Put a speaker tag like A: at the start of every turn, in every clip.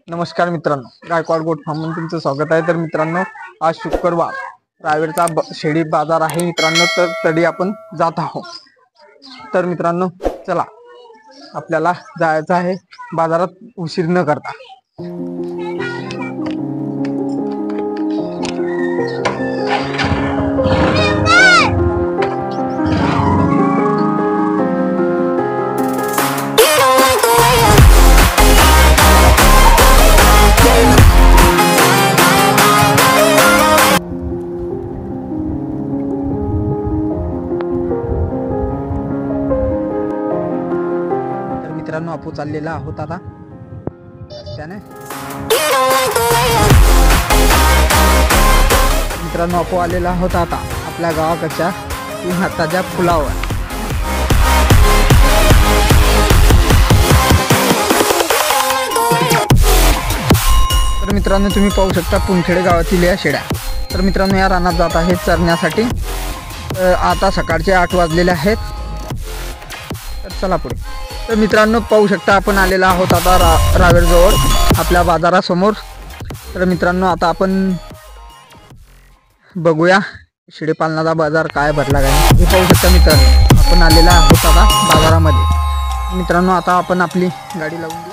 A: नमस्कार मित्रांनो, Gaikwad goat farm मध्ये तुमचं स्वागत आहे। तर मित्रांनो, आज शुक्रवार रावेरचा शेळी बाजार आहे मित्रांनो। तर तरी आपण जात आहोत। तर मित्रांनो चला, आपल्याला जायचं आहे बाजारात उशीर न करता। मित्रांनो, आपण चाललेला आहोत आता त्याने। मित्रांनो, आपण आलेला आहोत आता आपल्या गावाकडच्या ताज्या फुलावर। तर मित्रांनो, तुम्ही पाहू शकता पुनखेडे गावातील या शेळ्या। तर मित्रांनो, या रानात जात आहेत चरण्यासाठी। आता सकाळचे 8 वाजलेले आहेत। तर चला पुढे। तर मित्रांनो, पाहू शकता आपण आलेला आहोत आता रावेर जवळ आपल्या बाजारासमोर। तर मित्रांनो, आता आपण बघूया शेळी पालनाचा बाजार काय भरला काय। हे पाहू शकता मित्रांनो, आपण आलेला आहोत आता बाजारामध्ये। मित्रांनो, आता आपण आपली गाडी लावून देऊ।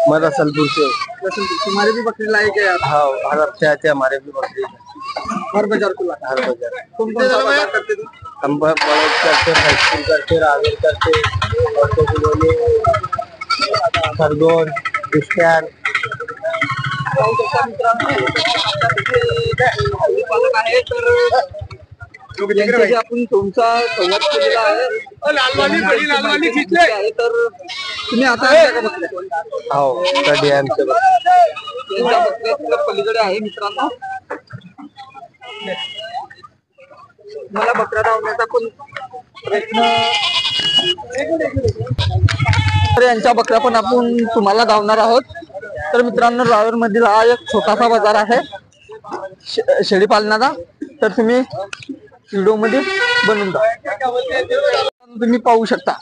B: मैं रसलपुर से।
A: तुम्हारे भी बकरी लाई क्या?
B: हाँ, हर हफ्ते आते हैं हमारे भी बकरी।
A: हर बाजार को लाते?
B: हर बाजार।
A: तुम कौन सा बाजार करते थे?
B: हम बड़ौद करते, फैक्ट्री करते, रावेर करते, और तो खरगोन, बिस्तर।
A: आपण तुमचा संवाद केलेला आहे। लालवानी खिचले आहे। तर तुम्ही आता का बकऱ्या?
B: हो, कधी आमचे
A: बकऱ्या पलीकडे आहे मित्रांनो। मला बकऱ्या धावण्याचा पण प्रयत्न, तर यांच्या बकऱ्या पण आपण तुम्हाला धावणार आहोत। तर मित्रांनो, रावेर मधील हा एक छोटासा बाजार आहे शेळी पालनाचा। तर तुम्ही व्हिडिओ मध्ये बनवून जा। तुम्ही पाहू शकता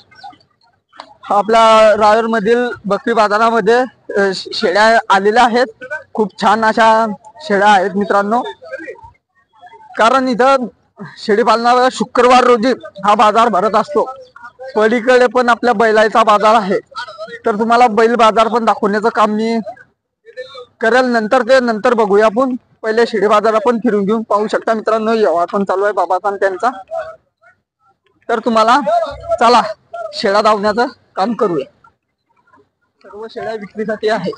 A: आपल्या रावेर मधील बकरी बाजारामध्ये शेळ्या आलेल्या आहेत। खूप छान अशा शेळ्या आहेत मित्रांनो। कारण इथं शेळी पालनाला शुक्रवार रोजी हा बाजार भरत असतो। पलीकडे पण आपल्या बैलाचा बाजार आहे। तर तुम्हाला बैल बाजार पण दाखवण्याचं काम मी करेल नंतर बघूया आपण। पहिले शेळी बाजार आपण फिरून घेऊन। पाहू शकता मित्रांनो, व्यवहार पण चालू आहे बाबाचा त्यांचा। तर तुम्हाला चला शेळ्या धावण्याचं काम करूया। सर्व शेळ्या विक्रीसाठी आहे।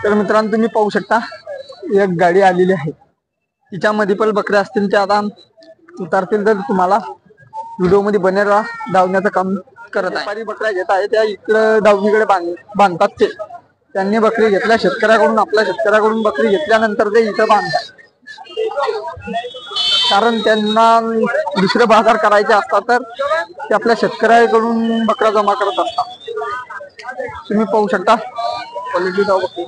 A: तर मित्रांनो, तुम्ही पाहू शकता एक गाडी आलेली आहे। तिच्यामध्ये पण बकऱ्या असतील, त्या आता उतरतील। तर तुम्हाला व्हिडिओ मध्ये बने राहा। धावण्याचं काम करत आहे। बकऱ्या घेत आहे त्या इकडे धावणीकडे बांधतात ते। त्यांनी बकरी घेतल्या शेतकऱ्याकडून, आपल्या शेतकऱ्याकडून बकरी घेतल्यानंतर ते इथं बांधतात। कारण त्यांना दुसरे बाजार करायचे असतात, तर ते आपल्या शेतकऱ्याकडून बकऱ्या जमा करत असतात। तुम्ही पाहू शकता क्वालिटी जाऊ बकरी।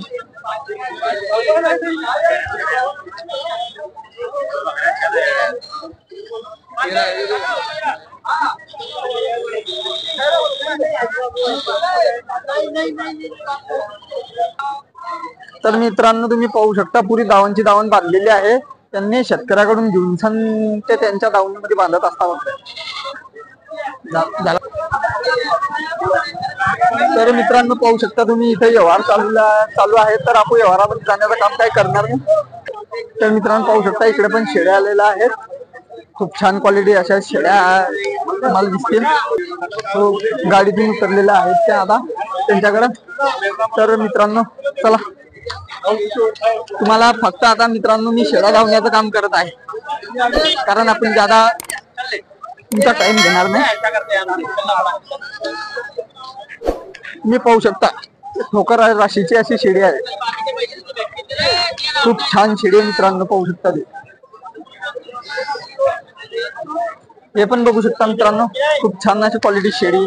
A: तर मित्रांनो, तुम्ही पाहू शकता पुरी दावणची दावण बांधलेली आहे। त्यांनी शेतकऱ्याकडून घेऊन ते त्यांच्या दावणीमध्ये बांधत असतात। तर मित्रांनो, पाहू शकता तुम्ही इथे व्यवहार चालू आहे। तर आपण व्यवहारामध्ये जाण्याचं काम काही करणार नाही। तर मित्रांनो, पाहू शकता इकडे पण शेळ्या आलेल्या आहेत। खूप छान क्वालिटी अशा शेळ्या मला दिसतील। तो गाडीतून उतरलेल्या आहेत त्या आता त्यांच्याकडे। तर मित्रांनो चला, तुम्हाला फक्त आता मित्रांनो मी शेळ्या धावण्याचं काम करत आहे। कारण आपण ज्यादा तुमचा टाइम घेणार नाही. तुम्ही पाहू शकता ठोकर राशीची अशी शेळी आहे. खूप छान शेळी आहे मित्रांनो, पाहू शकता ते. हे पण बघू शकता मित्रांनो, खूप छान अशी क्वालिटी शेळी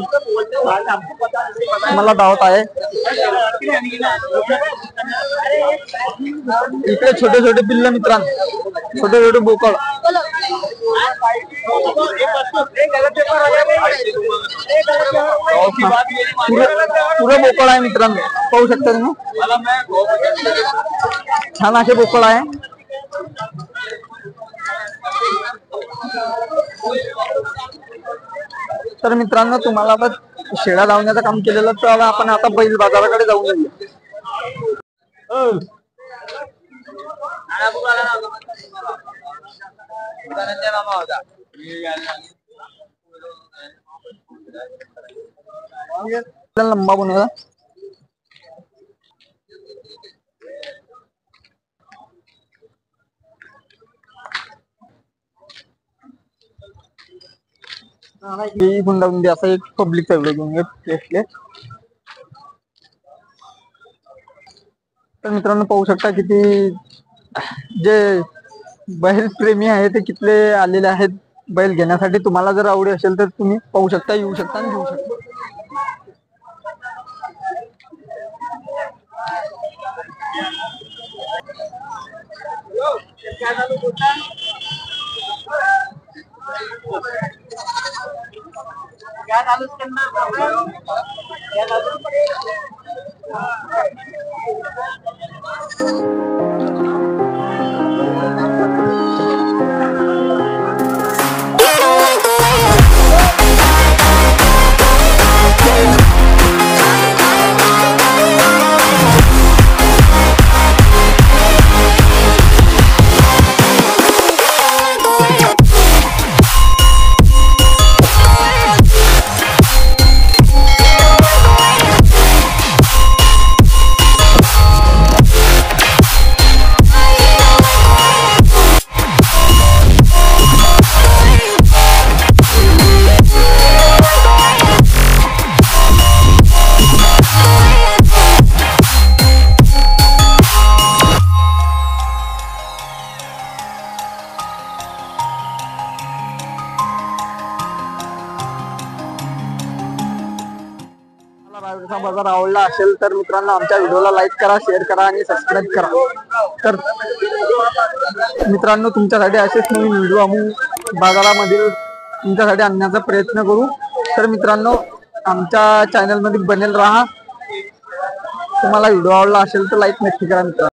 A: मला दावत आहे. इकडे छोटे छोटे पिल्ल मित्रांनो, छोटे छोटे बोकड. पुरे बोकड आहे मित्रांनो, पाहू शकता तुम्ही. छान असे बोकड आहे. तर मित्रांनो तुम्हाला आता शेळ्या लावण्याचं काम केलेलं, तर आपण आता बैल बाजाराकडे जाऊन येऊया. लंबा बनवला. असं एक पब्लिक घेऊन. तर मित्रांनो पाहू शकता किती जे बैल प्रेमी आहे ते कितले आलेले आहेत बैल घेण्यासाठी. तुम्हाला जर आवडी असेल तर तुम्ही पाहू शकता, येऊ शकता आणि घेऊ शकता. रावेरचा बाजार आवडला असेल तर मित्रांनो आमच्या व्हिडिओला लाईक करा, शेअर करा आणि सबस्क्राईब करा. तर मित्रांनो तुमच्यासाठी असेच नवीन व्हिडिओ आम्ही बाजारामधील तुमच्यासाठी आणण्याचा प्रयत्न करू. तर मित्रांनो आमच्या चॅनल मध्ये बनेल राहा. तुम्हाला व्हिडिओ आवडला असेल तर लाईक नक्की करा मित्रांनो.